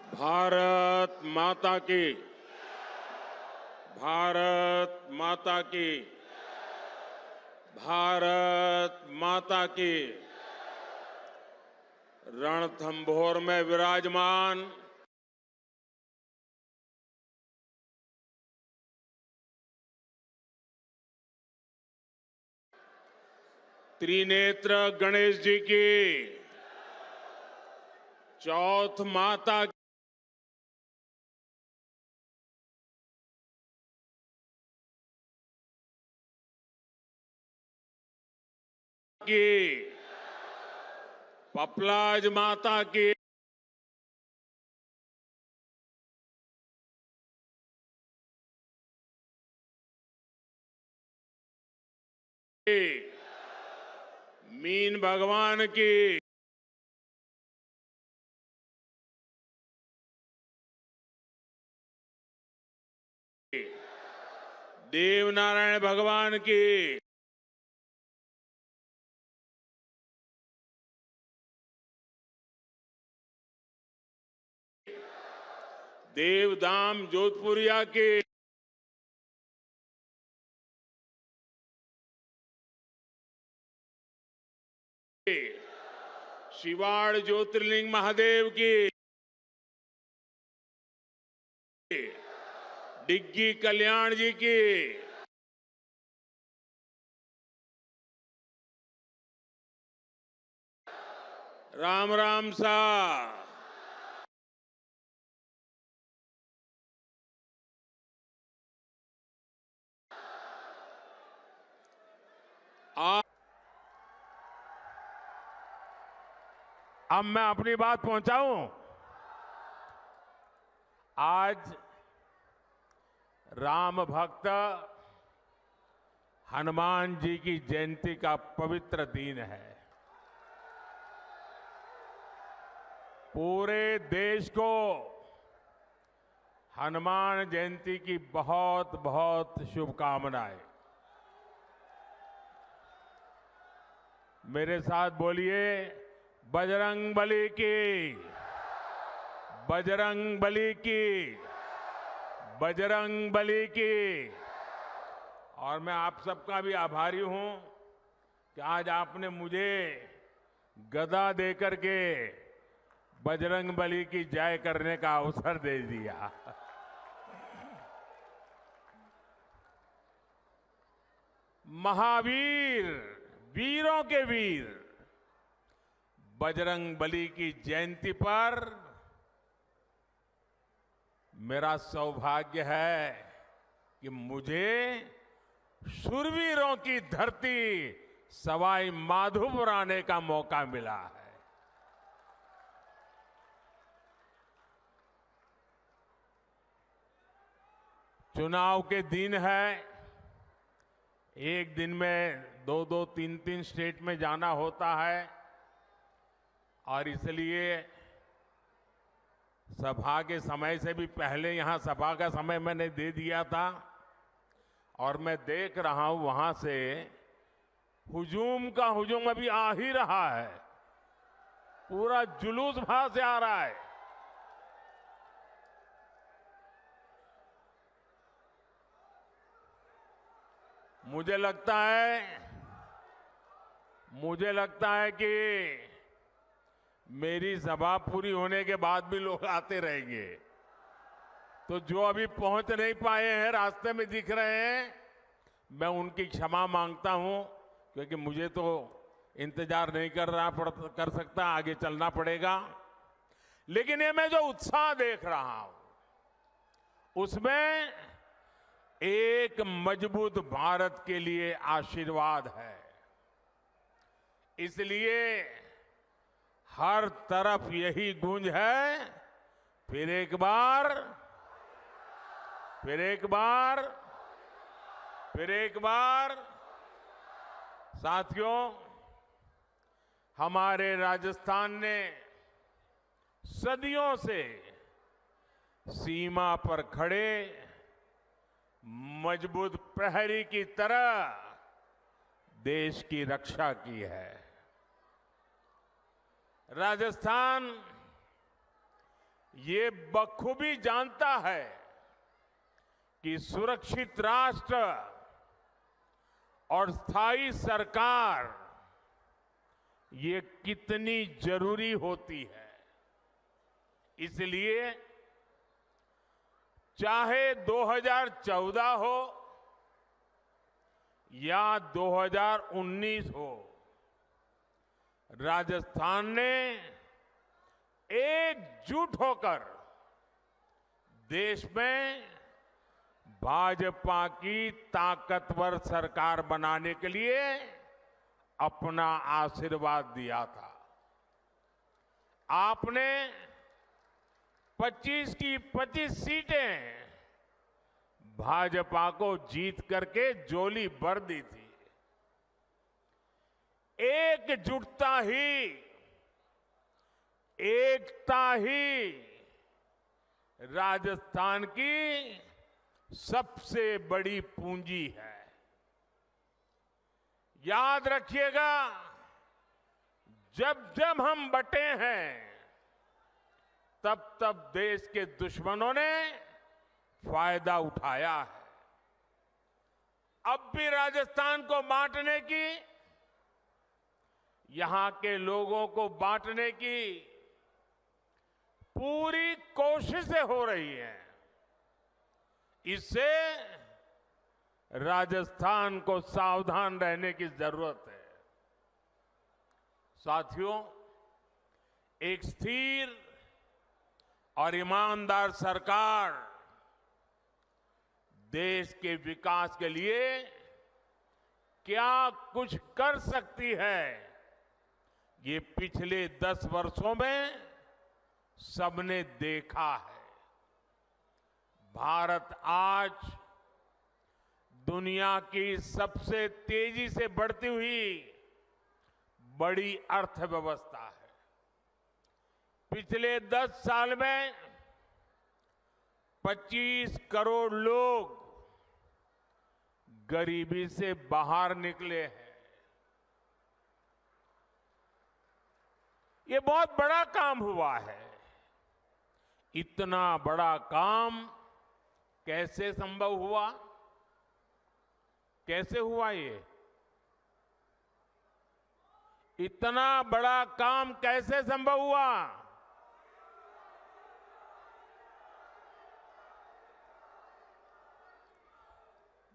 भारत माता की, भारत माता की, भारत माता की। रणथंभौर में विराजमान त्रिनेत्र गणेश जी की, चौथ माता की, पपलाज माता की, मीन भगवान की, देवनारायण भगवान की, देवधाम जोधपुरिया की, शिवाड़ ज्योतिर्लिंग महादेव की, डिग्गी कल्याण जी की, राम राम सा। अब मैं अपनी बात पहुंचाऊं। आज राम भक्त हनुमान जी की जयंती का पवित्र दिन है। पूरे देश को हनुमान जयंती की बहुत बहुत शुभकामनाएं। मेरे साथ बोलिए, बजरंग बली की, बजरंग बली की, बजरंग बली की। और मैं आप सबका भी आभारी हूं कि आज आपने मुझे गदा देकर के बजरंग बली की जय करने का अवसर दे दिया। महावीर, वीरों के वीर बजरंग बली की जयंती पर मेरा सौभाग्य है कि मुझे शूरवीरों की धरती सवाई माधोपुर आने का मौका मिला है। चुनाव के दिन है, एक दिन में दो दो तीन तीन स्टेट में जाना होता है और इसलिए सभा के समय से भी पहले यहां सभा का समय मैंने दे दिया था और मैं देख रहा हूं वहां से हुजूम का हुजूम अभी आ ही रहा है। पूरा जुलूस वहां से आ रहा है। मुझे लगता है कि मेरी सभा पूरी होने के बाद भी लोग आते रहेंगे। तो जो अभी पहुंच नहीं पाए हैं, रास्ते में दिख रहे हैं, मैं उनकी क्षमा मांगता हूं, क्योंकि मुझे तो इंतजार नहीं कर सकता, आगे चलना पड़ेगा। लेकिन ये मैं जो उत्साह देख रहा हूं उसमें एक मजबूत भारत के लिए आशीर्वाद है। इसलिए हर तरफ यही गूंज है, फिर एक बार, फिर एक बार, फिर एक बार। साथियों, हमारे राजस्थान ने सदियों से सीमा पर खड़े मजबूत प्रहरी की तरह देश की रक्षा की है। राजस्थान ये बखूबी जानता है कि सुरक्षित राष्ट्र और स्थायी सरकार ये कितनी जरूरी होती है। इसलिए चाहे 2014 हो या 2019 हो, राजस्थान ने एकजुट होकर देश में भाजपा की ताकतवर सरकार बनाने के लिए अपना आशीर्वाद दिया था। आपने 25 की 25 सीटें भाजपा को जीत करके झोली भर दी थी। एकजुटता ही, एकता ही राजस्थान की सबसे बड़ी पूंजी है। याद रखिएगा, जब जब हम बंटे हैं तब तब देश के दुश्मनों ने फायदा उठाया है। अब भी राजस्थान को बांटने की, यहां के लोगों को बांटने की पूरी कोशिशें हो रही हैं। इससे राजस्थान को सावधान रहने की जरूरत है। साथियों, एक स्थिर और ईमानदार सरकार देश के विकास के लिए क्या कुछ कर सकती है, ये पिछले 10 वर्षों में सबने देखा है। भारत आज दुनिया की सबसे तेजी से बढ़ती हुई बड़ी अर्थव्यवस्था है। पिछले 10 साल में 25 करोड़ लोग गरीबी से बाहर निकले हैं। ये बहुत बड़ा काम हुआ है। इतना बड़ा काम कैसे संभव हुआ? कैसे हुआ ये? इतना बड़ा काम कैसे संभव हुआ?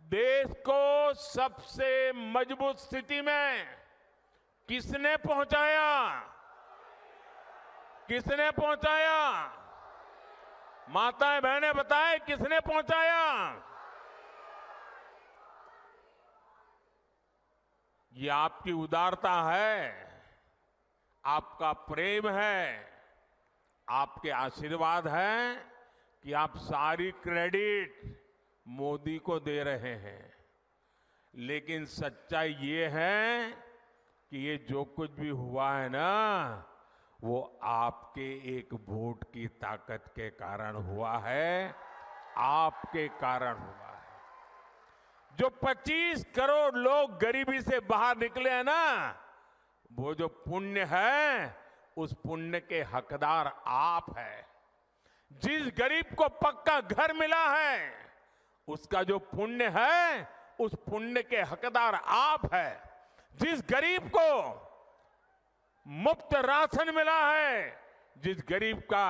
देश को सबसे मजबूत स्थिति में किसने पहुंचाया? किसने पहुंचाया? माताएं बहनें बताएं, किसने पहुंचाया? ये आपकी उदारता है, आपका प्रेम है, आपके आशीर्वाद है कि आप सारी क्रेडिट मोदी को दे रहे हैं। लेकिन सच्चाई ये है कि ये जो कुछ भी हुआ है ना, वो आपके एक वोट की ताकत के कारण हुआ है, आपके कारण हुआ है। जो 25 करोड़ लोग गरीबी से बाहर निकले हैं ना, वो जो पुण्य है, उस पुण्य के हकदार आप हैं। जिस गरीब को पक्का घर मिला है, उसका जो पुण्य है, उस पुण्य के हकदार आप हैं। जिस गरीब को मुफ्त राशन मिला है, जिस गरीब का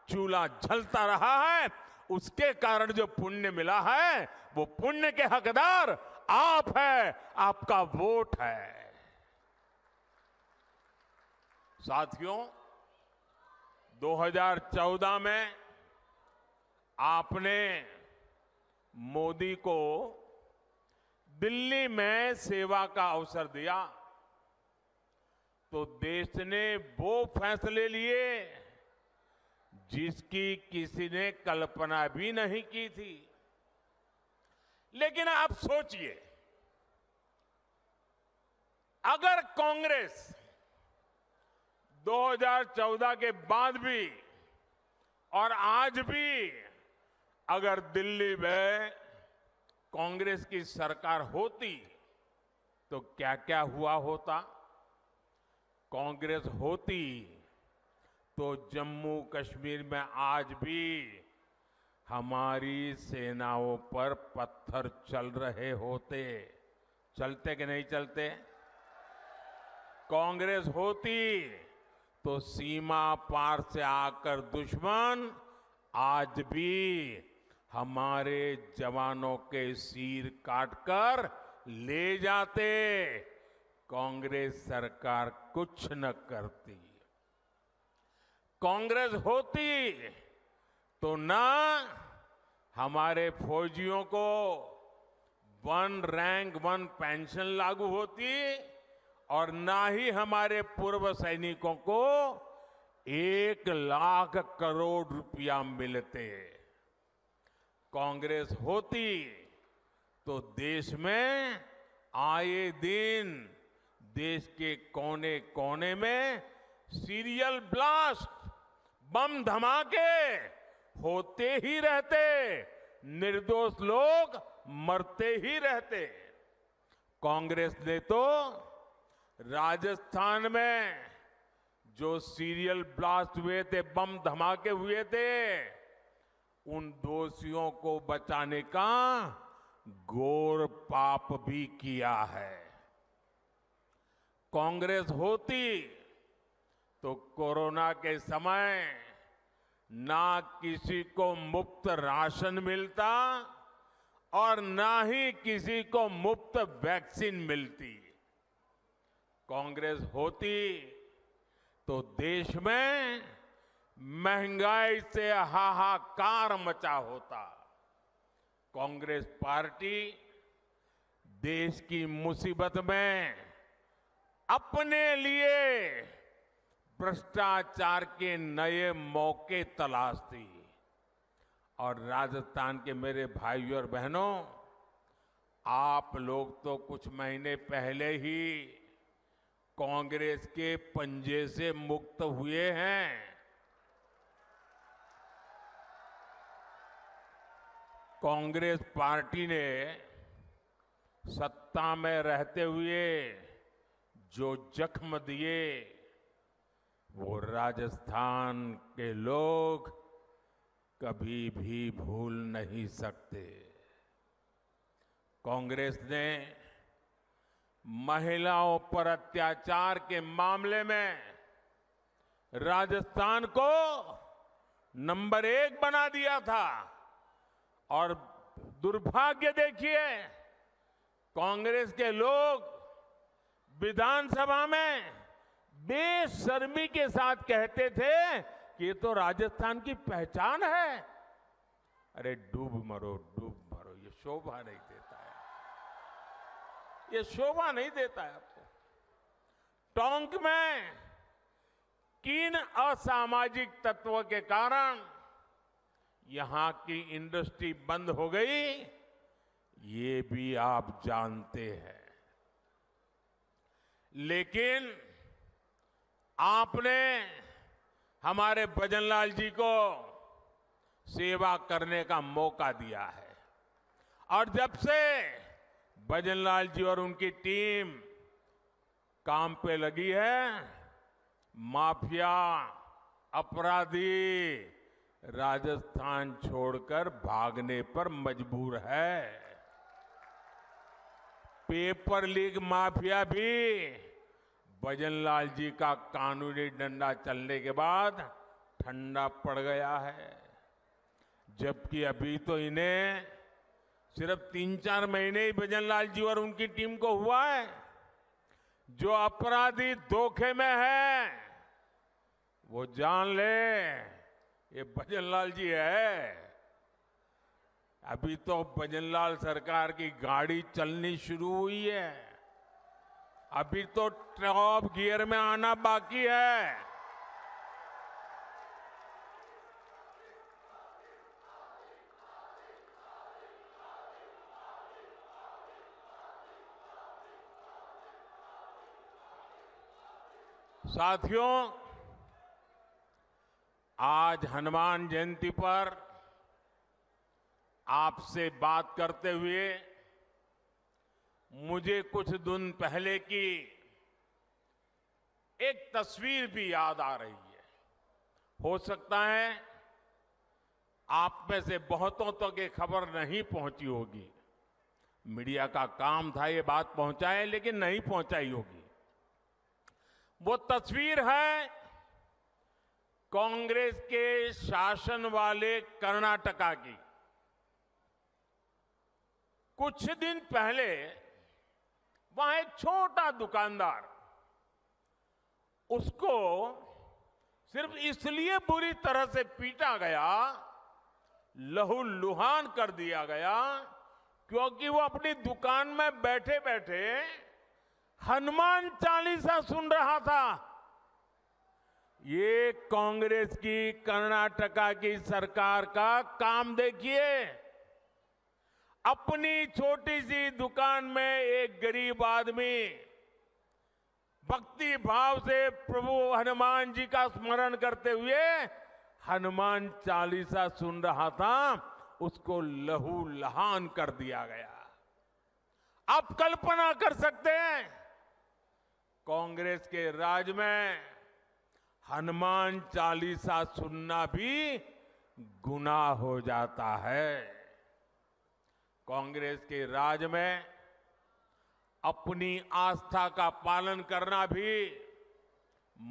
चूल्हा जलता रहा है, उसके कारण जो पुण्य मिला है, वो पुण्य के हकदार आप है, आपका वोट है। साथियों, 2014 में आपने मोदी को दिल्ली में सेवा का अवसर दिया, तो देश ने वो फैसले लिए जिसकी किसी ने कल्पना भी नहीं की थी। लेकिन आप सोचिए, अगर कांग्रेस 2014 के बाद भी और आज भी अगर दिल्ली में कांग्रेस की सरकार होती, तो क्या क्या हुआ होता? कांग्रेस होती तो जम्मू कश्मीर में आज भी हमारी सेनाओं पर पत्थर चल रहे होते। चलते कि नहीं चलते? कांग्रेस होती तो सीमा पार से आकर दुश्मन आज भी हमारे जवानों के सिर काटकर ले जाते। कांग्रेस सरकार कुछ न करती। कांग्रेस होती तो ना हमारे फौजियों को 1 रैंक 1 पेंशन लागू होती और ना ही हमारे पूर्व सैनिकों को 1 लाख करोड़ रुपया मिलते। कांग्रेस होती तो देश में आए दिन देश के कोने कोने में सीरियल ब्लास्ट, बम धमाके होते ही रहते, निर्दोष लोग मरते ही रहते। कांग्रेस ने तो राजस्थान में जो सीरियल ब्लास्ट हुए थे, बम धमाके हुए थे, उन दोषियों को बचाने का घोर पाप भी किया है। कांग्रेस होती तो कोरोना के समय ना किसी को मुफ्त राशन मिलता और ना ही किसी को मुफ्त वैक्सीन मिलती। कांग्रेस होती तो देश में महंगाई से हाहाकार मचा होता। कांग्रेस पार्टी देश की मुसीबत में अपने लिए भ्रष्टाचार के नए मौके तलाशती। और राजस्थान के मेरे भाइयों और बहनों, आप लोग तो कुछ महीने पहले ही कांग्रेस के पंजे से मुक्त हुए हैं। कांग्रेस पार्टी ने सत्ता में रहते हुए जो जख्म दिए वो राजस्थान के लोग कभी भी भूल नहीं सकते। कांग्रेस ने महिलाओं पर अत्याचार के मामले में राजस्थान को नंबर 1 बना दिया था। और दुर्भाग्य देखिए, कांग्रेस के लोग विधानसभा में बेशर्मी के साथ कहते थे कि ये तो राजस्थान की पहचान है। अरे डूब मरो, ये शोभा नहीं देता है, ये शोभा नहीं देता है आपको। टोंक में किन असामाजिक तत्वों के कारण यहां की इंडस्ट्री बंद हो गई, ये भी आप जानते हैं। लेकिन आपने हमारे भजनलाल जी को सेवा करने का मौका दिया है। और जब से भजनलाल जी और उनकी टीम काम पे लगी है, माफिया, अपराधी राजस्थान छोड़कर भागने पर मजबूर है। पेपर लीक माफिया भी भजनलाल जी का कानूनी डंडा चलने के बाद ठंडा पड़ गया है। जबकि अभी तो इन्हें सिर्फ 3-4 महीने ही भजनलाल जी और उनकी टीम को हुआ है। जो अपराधी धोखे में है वो जान ले, ये भजनलाल जी है। अभी तो भजनलाल सरकार की गाड़ी चलनी शुरू हुई है, अभी तो टॉप गियर में आना बाकी है। साथियों, आज हनुमान जयंती पर आपसे बात करते हुए मुझे कुछ दिन पहले की एक तस्वीर भी याद आ रही है। हो सकता है आप में से बहुतों तक ये खबर नहीं पहुंची होगी। मीडिया का काम था ये बात पहुंचाए, लेकिन नहीं पहुंचाई होगी। वो तस्वीर है कांग्रेस के शासन वाले कर्नाटका की। कुछ दिन पहले वहां एक छोटा दुकानदार, उसको सिर्फ इसलिए बुरी तरह से पीटा गया, लहूलुहान कर दिया गया, क्योंकि वो अपनी दुकान में बैठे बैठे हनुमान चालीसा सुन रहा था। ये कांग्रेस की कर्नाटका की सरकार का काम देखिए। अपनी छोटी सी दुकान में एक गरीब आदमी भक्ति भाव से प्रभु हनुमान जी का स्मरण करते हुए हनुमान चालीसा सुन रहा था, उसको लहूलुहान कर दिया गया। आप कल्पना कर सकते हैं, कांग्रेस के राज में हनुमान चालीसा सुनना भी गुनाह हो जाता है। कांग्रेस के राज में अपनी आस्था का पालन करना भी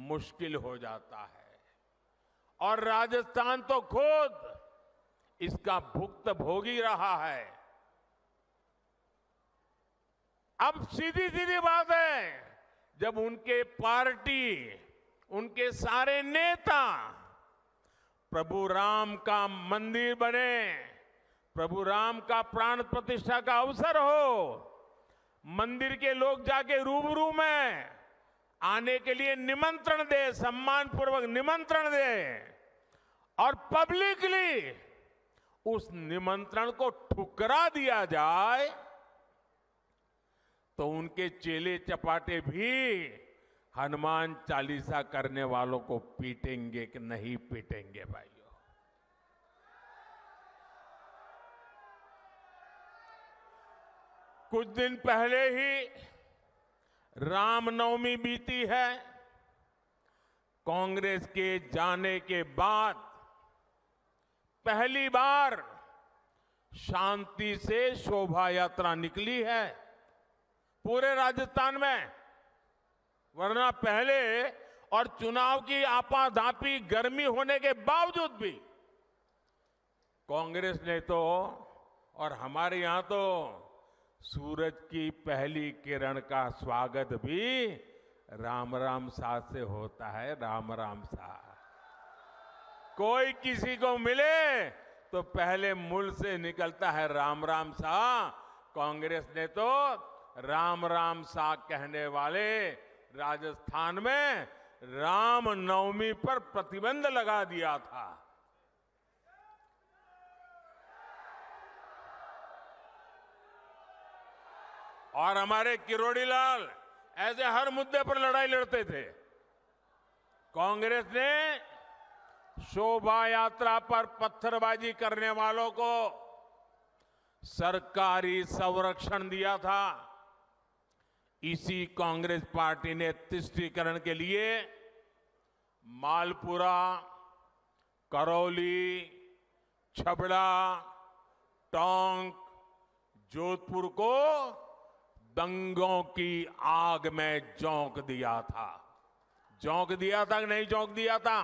मुश्किल हो जाता है, और राजस्थान तो खुद इसका भुक्तभोगी रहा है। अब सीधी सीधी बात है, जब उनके पार्टी, उनके सारे नेता प्रभु राम का मंदिर बने, प्रभु राम का प्राण प्रतिष्ठा का अवसर हो, मंदिर के लोग जाके रूबरू में आने के लिए निमंत्रण दे, सम्मान पूर्वक निमंत्रण दे, और पब्लिकली उस निमंत्रण को ठुकरा दिया जाए, तो उनके चेले चपाटे भी हनुमान चालीसा करने वालों को पीटेंगे कि नहीं पीटेंगे भाइयों? कुछ दिन पहले ही रामनवमी बीती है। कांग्रेस के जाने के बाद पहली बार शांति से शोभा यात्रा निकली है पूरे राजस्थान में, वरना पहले और चुनाव की आपाधापी गर्मी होने के बावजूद भी कांग्रेस ने तो, और हमारे यहां तो सूरज की पहली किरण का स्वागत भी राम राम सा से होता है। राम राम सा, कोई किसी को मिले तो पहले मुंह से निकलता है राम राम सा। कांग्रेस ने तो राम राम सा कहने वाले राजस्थान में राम नवमी पर प्रतिबंध लगा दिया था। और हमारे किरोड़ी लाल ऐसे हर मुद्दे पर लड़ाई लड़ते थे। कांग्रेस ने शोभा यात्रा पर पत्थरबाजी करने वालों को सरकारी संरक्षण दिया था। इसी कांग्रेस पार्टी ने तुष्टीकरण के लिए मालपुरा, करौली, छबड़ा, टोंक, जोधपुर को दंगों की आग में झोंक दिया था। झोंक दिया था कि नहीं झोंक दिया था?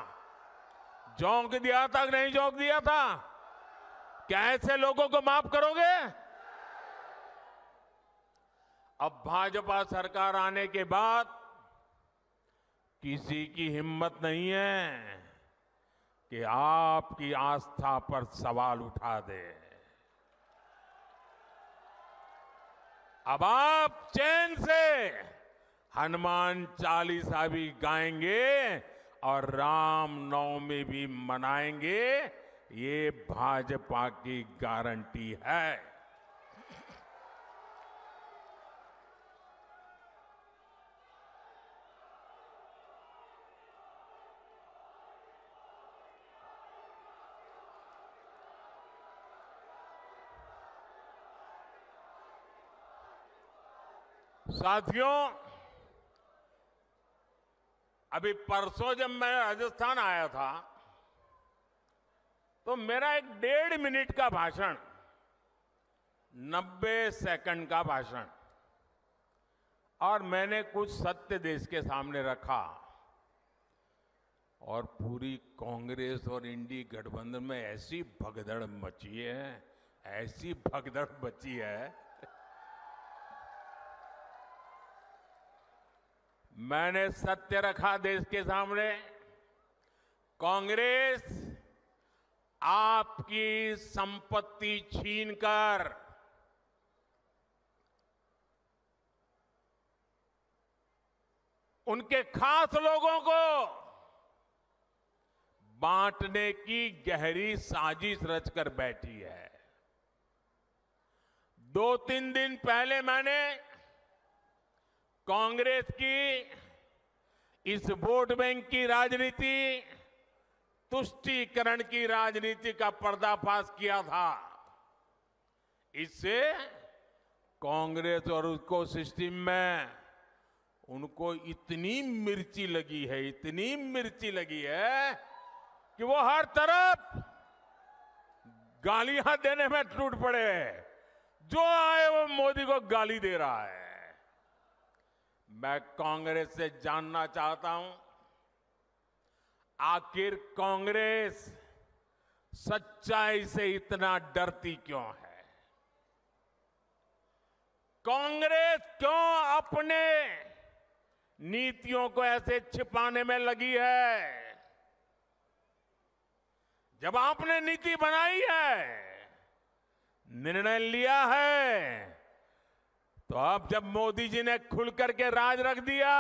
झोंक दिया था कि नहीं झोंक दिया था? क्या ऐसे लोगों को माफ करोगे? अब भाजपा सरकार आने के बाद किसी की हिम्मत नहीं है कि आपकी आस्था पर सवाल उठा दे। अब आप चैन से हनुमान चालीसा भी गाएंगे और राम नवमी भी मनाएंगे, ये भाजपा की गारंटी है। साथियों, अभी परसों जब मैं राजस्थान आया था तो मेरा एक 1.5 मिनट का भाषण, 90 सेकंड का भाषण, और मैंने कुछ सत्य देश के सामने रखा, और पूरी कांग्रेस और इंडी गठबंधन में ऐसी भगदड़ मची है, ऐसी भगदड़ मची है। मैंने सत्य रखा देश के सामने। कांग्रेस आपकी संपत्ति छीनकर उनके खास लोगों को बांटने की गहरी साजिश रचकर बैठी है। 2-3 दिन पहले मैंने कांग्रेस की इस वोट बैंक की राजनीति, तुष्टीकरण की राजनीति का पर्दाफाश किया था। इससे कांग्रेस और उसको सिस्टम में उनको इतनी मिर्ची लगी है, इतनी मिर्ची लगी है कि वो हर तरफ गालियां देने में टूट पड़े। जो आए वो मोदी को गाली दे रहा है। मैं कांग्रेस से जानना चाहता हूं, आखिर कांग्रेस सच्चाई से इतना डरती क्यों है? कांग्रेस क्यों अपने नीतियों को ऐसे छिपाने में लगी है? जब आपने नीति बनाई है, निर्णय लिया है, तो अब जब मोदी जी ने खुल करके राज रख दिया,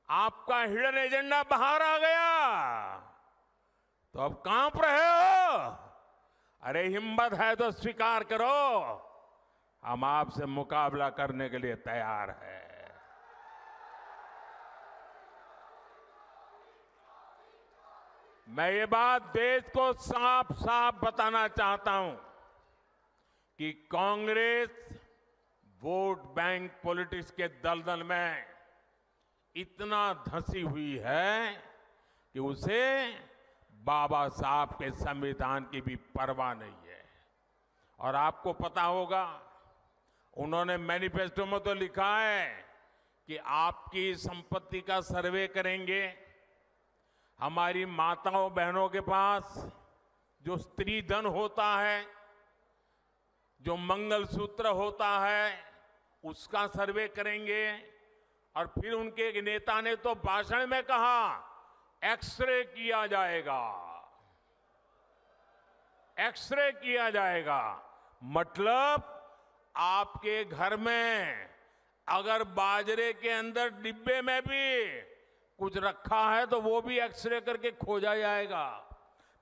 आपका हिडन एजेंडा बाहर आ गया, तो अब कांप रहे हो? अरे हिम्मत है तो स्वीकार करो, हम आपसे मुकाबला करने के लिए तैयार हैं। मैं ये बात देश को साफ साफ बताना चाहता हूं कि कांग्रेस वोट बैंक पॉलिटिक्स के दलदल में इतना धंसी हुई है कि उसे बाबा साहब के संविधान की भी परवाह नहीं है। और आपको पता होगा, उन्होंने मैनिफेस्टो में तो लिखा है कि आपकी संपत्ति का सर्वे करेंगे। हमारी माताओं बहनों के पास जो स्त्री धन होता है, जो मंगलसूत्र होता है, उसका सर्वे करेंगे। और फिर उनके एक नेता ने तो भाषण में कहा, एक्सरे किया जाएगा, एक्सरे किया जाएगा। मतलब आपके घर में अगर बाजरे के अंदर डिब्बे में भी कुछ रखा है तो वो भी एक्सरे करके खोजा जाएगा।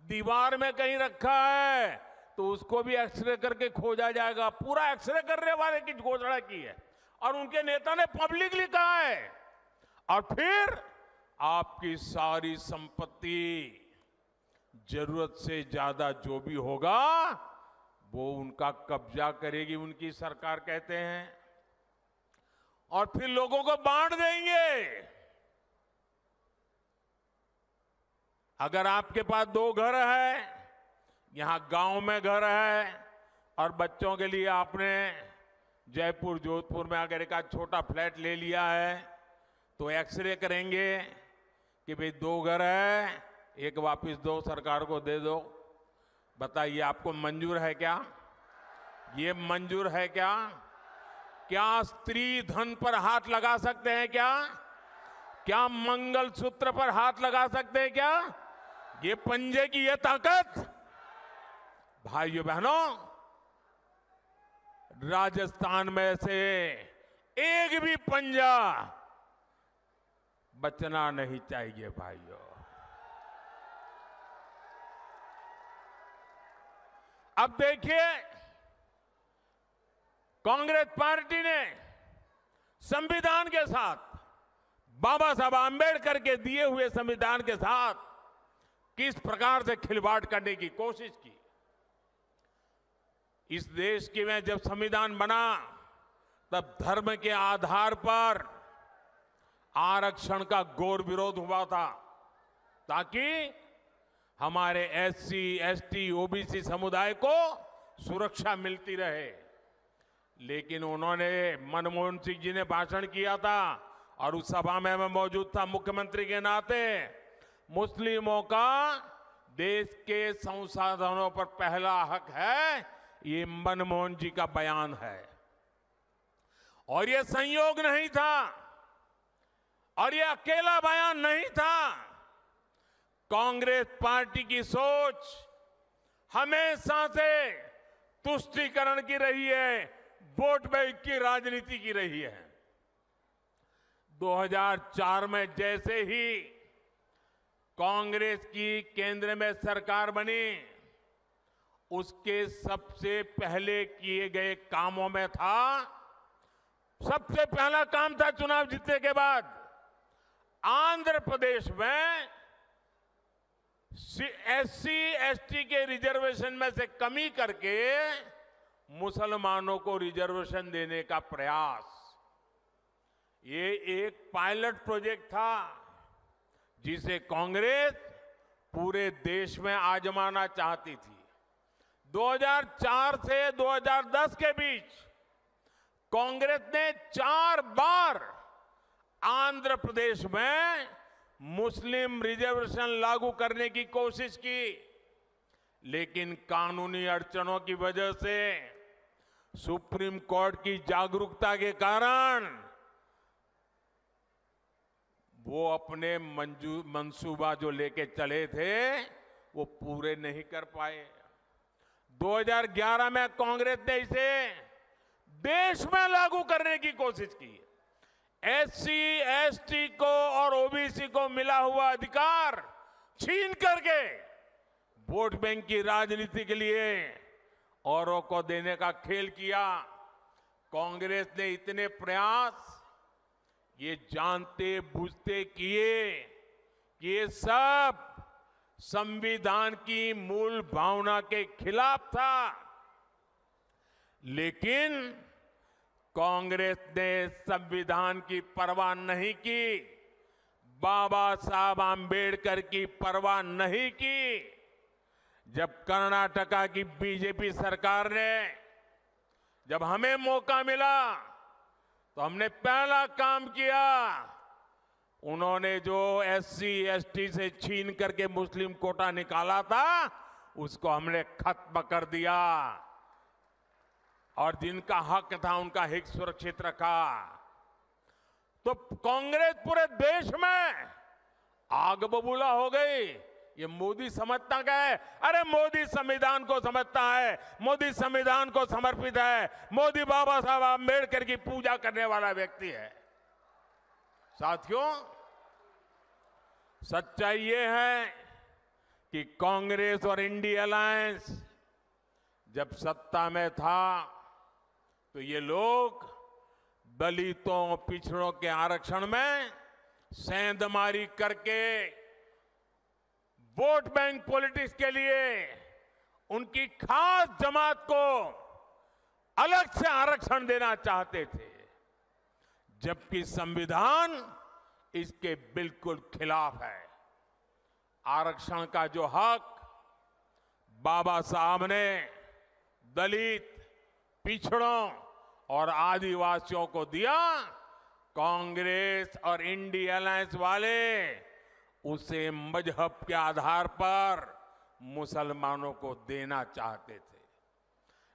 दीवार में कहीं रखा है तो उसको भी एक्सरे करके खोजा जाएगा। पूरा एक्सरे करने वाले की घोषणा की है और उनके नेता ने पब्लिकली कहा है। और फिर आपकी सारी संपत्ति, जरूरत से ज्यादा जो भी होगा वो उनका कब्जा करेगी उनकी सरकार, कहते हैं, और फिर लोगों को बांट देंगे। अगर आपके पास 2 घर है, यहां गांव में घर है, और बच्चों के लिए आपने जयपुर जोधपुर में अगर एक छोटा फ्लैट ले लिया है, तो एक्सरे करेंगे कि भाई 2 घर है, एक वापस दो, सरकार को दे दो। बताइए, आपको मंजूर है क्या? ये मंजूर है क्या? क्या स्त्री धन पर हाथ लगा सकते हैं क्या? क्या मंगलसूत्र पर हाथ लगा सकते हैं क्या? ये पंजे की ये ताकत, भाइयों बहनों, राजस्थान में से एक भी पंजा बचना नहीं चाहिए भाइयों। अब देखिए, कांग्रेस पार्टी ने संविधान के साथ, बाबा साहब आंबेडकर के दिए हुए संविधान के साथ किस प्रकार से खिलवाड़ करने की कोशिश की। इस देश के में जब संविधान बना तब धर्म के आधार पर आरक्षण का घोर विरोध हुआ था, ताकि हमारे एससी, एसटी, ओबीसी समुदाय को सुरक्षा मिलती रहे। लेकिन उन्होंने, मनमोहन सिंह जी ने भाषण किया था और उस सभा में मैं मौजूद था मुख्यमंत्री के नाते, मुस्लिमों का देश के संसाधनों पर पहला हक है, ये मनमोहन जी का बयान है। और ये संयोग नहीं था और ये अकेला बयान नहीं था। कांग्रेस पार्टी की सोच हमेशा से तुष्टीकरण की रही है, वोट बैंक की राजनीति की रही है। 2004 में जैसे ही कांग्रेस की केंद्र में सरकार बनी, उसके सबसे पहले किए गए कामों में था, सबसे पहला काम था चुनाव जीतने के बाद आंध्र प्रदेश में एससी, एसटी के रिजर्वेशन में से कमी करके मुसलमानों को रिजर्वेशन देने का प्रयास। ये एक पायलट प्रोजेक्ट था जिसे कांग्रेस पूरे देश में आजमाना चाहती थी। 2004 से 2010 के बीच कांग्रेस ने 4 बार आंध्र प्रदेश में मुस्लिम रिजर्वेशन लागू करने की कोशिश की, लेकिन कानूनी अड़चनों की वजह से, सुप्रीम कोर्ट की जागरूकता के कारण वो अपने मंसूबा जो लेके चले थे वो पूरे नहीं कर पाए। 2011 में कांग्रेस ने इसे देश में लागू करने की कोशिश की। एससी, एसटी को और ओबीसी को मिला हुआ अधिकार छीन करके वोट बैंक की राजनीति के लिए औरों को देने का खेल किया। कांग्रेस ने इतने प्रयास ये जानते बूझते किए कि ये सब संविधान की मूल भावना के खिलाफ था। लेकिन कांग्रेस ने संविधान की परवाह नहीं की, बाबा साहब आंबेडकर की परवाह नहीं की। जब कर्नाटका की बीजेपी सरकार ने, जब हमें मौका मिला तो हमने पहला काम किया, उन्होंने जो एससी, एसटी से छीन करके मुस्लिम कोटा निकाला था उसको हमने खत्म कर दिया और जिनका हक था उनका हित सुरक्षित रखा। तो कांग्रेस पूरे देश में आग बबूला हो गई। ये मोदी समझता क्या है? अरे मोदी संविधान को समझता है, मोदी संविधान को समर्पित है, मोदी बाबा साहब आंबेडकर की पूजा करने वाला व्यक्ति है। साथियों, सच्चाई ये है कि कांग्रेस और इंडिया अलायंस जब सत्ता में था तो ये लोग दलितों, पिछड़ों के आरक्षण में सेंधमारी करके वोट बैंक पॉलिटिक्स के लिए उनकी खास जमात को अलग से आरक्षण देना चाहते थे, जबकि संविधान इसके बिल्कुल खिलाफ है। आरक्षण का जो हक बाबा साहब ने दलित, पिछड़ों और आदिवासियों को दिया, कांग्रेस और इंडिया अलायंस वाले उसे मजहब के आधार पर मुसलमानों को देना चाहते थे।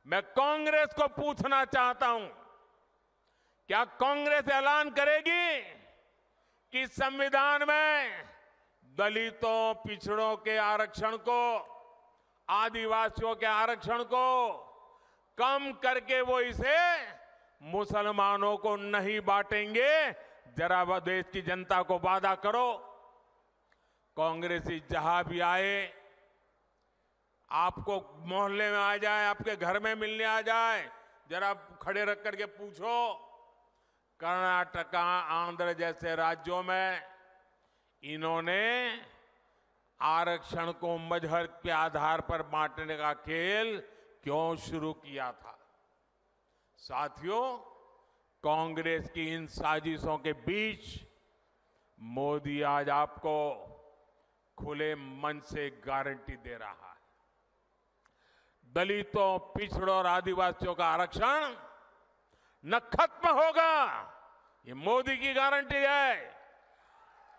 मैं कांग्रेस को पूछना चाहता हूं, क्या कांग्रेस ऐलान करेगी कि संविधान में दलितों, पिछड़ों के आरक्षण को, आदिवासियों के आरक्षण को कम करके वो इसे मुसलमानों को नहीं बांटेंगे? जरा देश की जनता को वादा करो। कांग्रेसी जहां भी आए, आपको मोहल्ले में आ जाए, आपके घर में मिलने आ जाए, जरा खड़े रख करके पूछो, कर्नाटका, आंध्र जैसे राज्यों में इन्होंने आरक्षण को मजहब के आधार पर बांटने का खेल क्यों शुरू किया था? साथियों, कांग्रेस की इन साजिशों के बीच मोदी आज आपको खुले मन से गारंटी दे रहा है। दलितों, पिछड़ों और आदिवासियों का आरक्षण न खत्म होगा, ये मोदी की गारंटी है।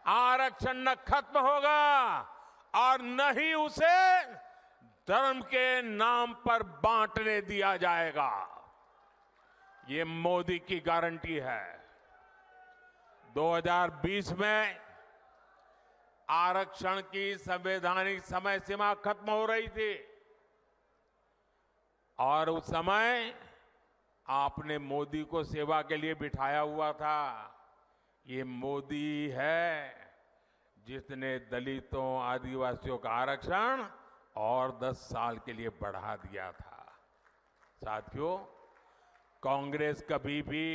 आरक्षण न खत्म होगा और न ही उसे धर्म के नाम पर बांटने दिया जाएगा, ये मोदी की गारंटी है। 2020 में आरक्षण की संवैधानिक समय सीमा खत्म हो रही थी और उस समय आपने मोदी को सेवा के लिए बिठाया हुआ था। ये मोदी है जिसने दलितों, आदिवासियों का आरक्षण और 10 साल के लिए बढ़ा दिया था। साथियों, कांग्रेस कभी भी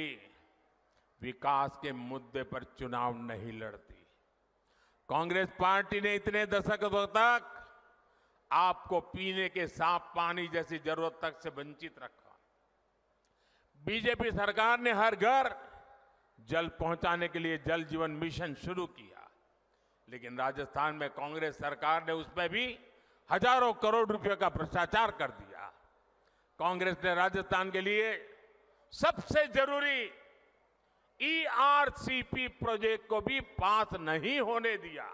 विकास के मुद्दे पर चुनाव नहीं लड़ती। कांग्रेस पार्टी ने इतने दशकों तक आपको पीने के साफ पानी जैसी जरूरत तक से वंचित रखा। बीजेपी सरकार ने हर घर जल पहुंचाने के लिए जल जीवन मिशन शुरू किया, लेकिन राजस्थान में कांग्रेस सरकार ने उसमें भी हजारों करोड़ रुपए का भ्रष्टाचार कर दिया। कांग्रेस ने राजस्थान के लिए सबसे जरूरी ERCP प्रोजेक्ट को भी पास नहीं होने दिया।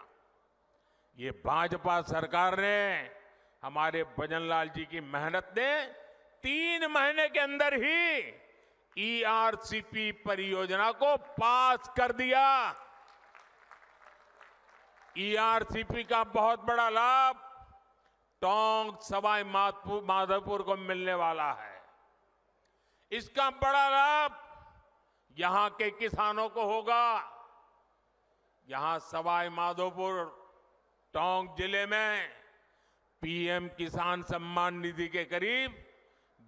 ये भाजपा सरकार ने, हमारे भजनलाल जी की मेहनत ने 3 महीने के अंदर ही ERCP परियोजना को पास कर दिया। ERCP का बहुत बड़ा लाभ टोंक, सवाई माधोपुर को मिलने वाला है। इसका बड़ा लाभ यहां के किसानों को होगा। यहां सवाई माधोपुर, टोंक जिले में PM किसान सम्मान निधि के करीब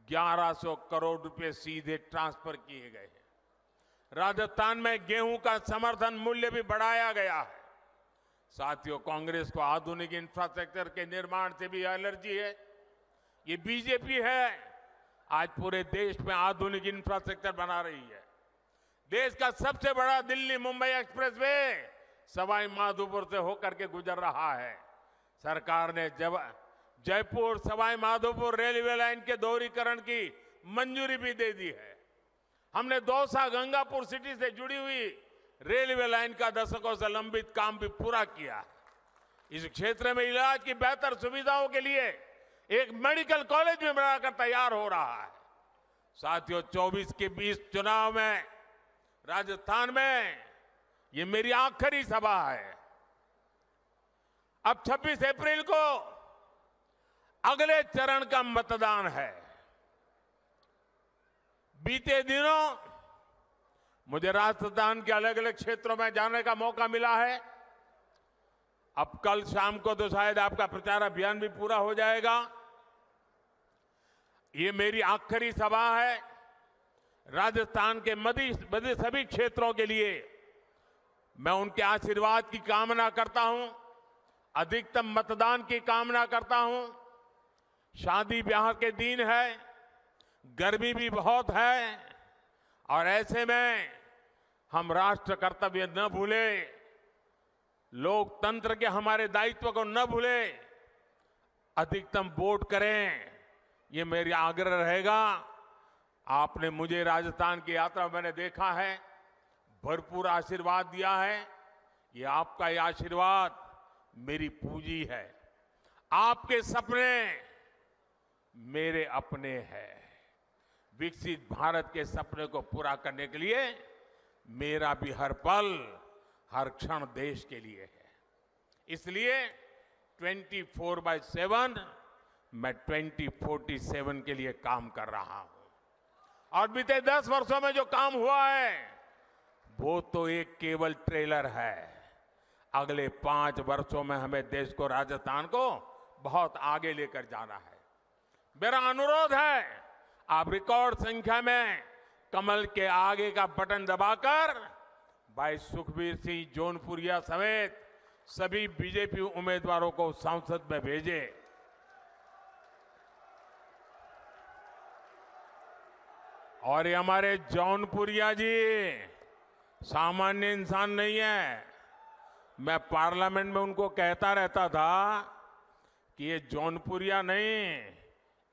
1100 करोड़ रुपए सीधे ट्रांसफर किए गए हैं। राजस्थान में गेहूं का समर्थन मूल्य भी बढ़ाया गया है। साथियों, कांग्रेस को आधुनिक इंफ्रास्ट्रक्चर के निर्माण से भी एलर्जी है। ये बीजेपी है, आज पूरे देश में आधुनिक इंफ्रास्ट्रक्चर बना रही है। देश का सबसे बड़ा दिल्ली मुंबई एक्सप्रेसवे सवाई माधोपुर से होकर के गुजर रहा है। सरकार ने जयपुर सवाई माधोपुर रेलवे लाइन के दोहरीकरण की मंजूरी भी दे दी है। हमने दौसा गंगापुर सिटी से जुड़ी हुई रेलवे लाइन का दशकों से लंबित काम भी पूरा किया। इस क्षेत्र में इलाज की बेहतर सुविधाओं के लिए एक मेडिकल कॉलेज भी बनाकर तैयार हो रहा है। साथियों, 24 के 20 चुनाव में राजस्थान में ये मेरी आखिरी सभा है। अब 26 अप्रैल को अगले चरण का मतदान है। बीते दिनों मुझे राजस्थान के अलग अलग क्षेत्रों में जाने का मौका मिला है। अब कल शाम को तो शायद आपका प्रचार अभियान भी पूरा हो जाएगा। ये मेरी आखिरी सभा है। राजस्थान के मध्य सभी क्षेत्रों के लिए मैं उनके आशीर्वाद की कामना करता हूं, अधिकतम मतदान की कामना करता हूं। शादी ब्याह के दिन है, गर्मी भी बहुत है और ऐसे में हम राष्ट्र कर्तव्य न भूलें, लोकतंत्र के हमारे दायित्व को न भूलें, अधिकतम वोट करें, ये मेरा आग्रह रहेगा। आपने मुझे राजस्थान की यात्रा में मैंने देखा है, भरपूर आशीर्वाद दिया है। ये आपका ये आशीर्वाद मेरी पूंजी है। आपके सपने मेरे अपने हैं। विकसित भारत के सपने को पूरा करने के लिए मेरा भी हर पल, हर क्षण देश के लिए है। इसलिए 24/7 मैं 2047 के लिए काम कर रहा हूं। और बीते 10 वर्षों में जो काम हुआ है वो तो एक केवल ट्रेलर है। अगले 5 वर्षों में हमें देश को, राजस्थान को बहुत आगे लेकर जाना है। मेरा अनुरोध है, आप रिकॉर्ड संख्या में कमल के आगे का बटन दबाकर भाई सुखबीर सिंह जौनपुरिया समेत सभी बीजेपी उम्मीदवारों को संसद में भेजें। और ये हमारे जौनपुरिया जी सामान्य इंसान नहीं है। मैं पार्लियामेंट में उनको कहता रहता था कि ये जौनपुरिया नहीं,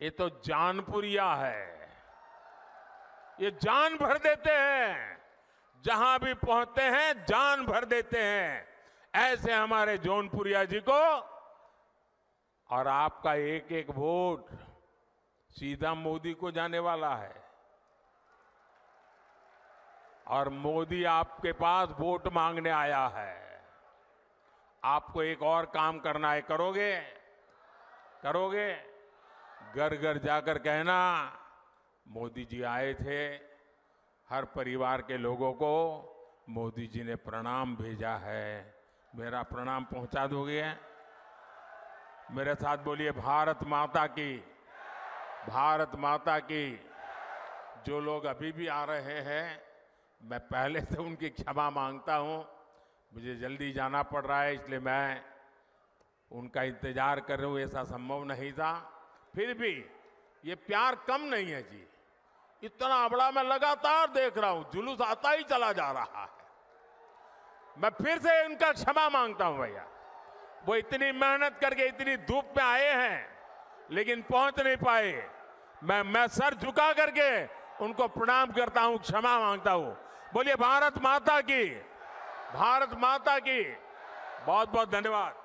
ये तो जानपुरिया है। ये जान भर देते हैं, जहां भी पहुंचते हैं जान भर देते हैं। ऐसे हमारे जौनपुरिया जी को, और आपका एक एक वोट सीधा मोदी को जाने वाला है। और मोदी आपके पास वोट मांगने आया है। आपको एक और काम करना है, करोगे? करोगे? घर घर जाकर कहना, मोदी जी आए थे, हर परिवार के लोगों को मोदी जी ने प्रणाम भेजा है, मेरा प्रणाम पहुंचा दोगे? मेरे साथ बोलिए, भारत माता की, भारत माता की। जो लोग अभी भी आ रहे हैं, मैं पहले से उनकी क्षमा मांगता हूं। मुझे जल्दी जाना पड़ रहा है, इसलिए मैं उनका इंतजार कर रहा हूं। ऐसा संभव नहीं था। फिर भी ये प्यार कम नहीं है जी। इतना बड़ा मैं लगातार देख रहा हूं, जुलूस आता ही चला जा रहा है। मैं फिर से इनका क्षमा मांगता हूं भैया। वो इतनी मेहनत करके इतनी धूप में आए हैं, लेकिन पहुंच नहीं पाए। मैं सर झुका करके उनको प्रणाम करता हूं, क्षमा मांगता हूं। बोलिए भारत माता की, भारत माता की। बहुत बहुत धन्यवाद।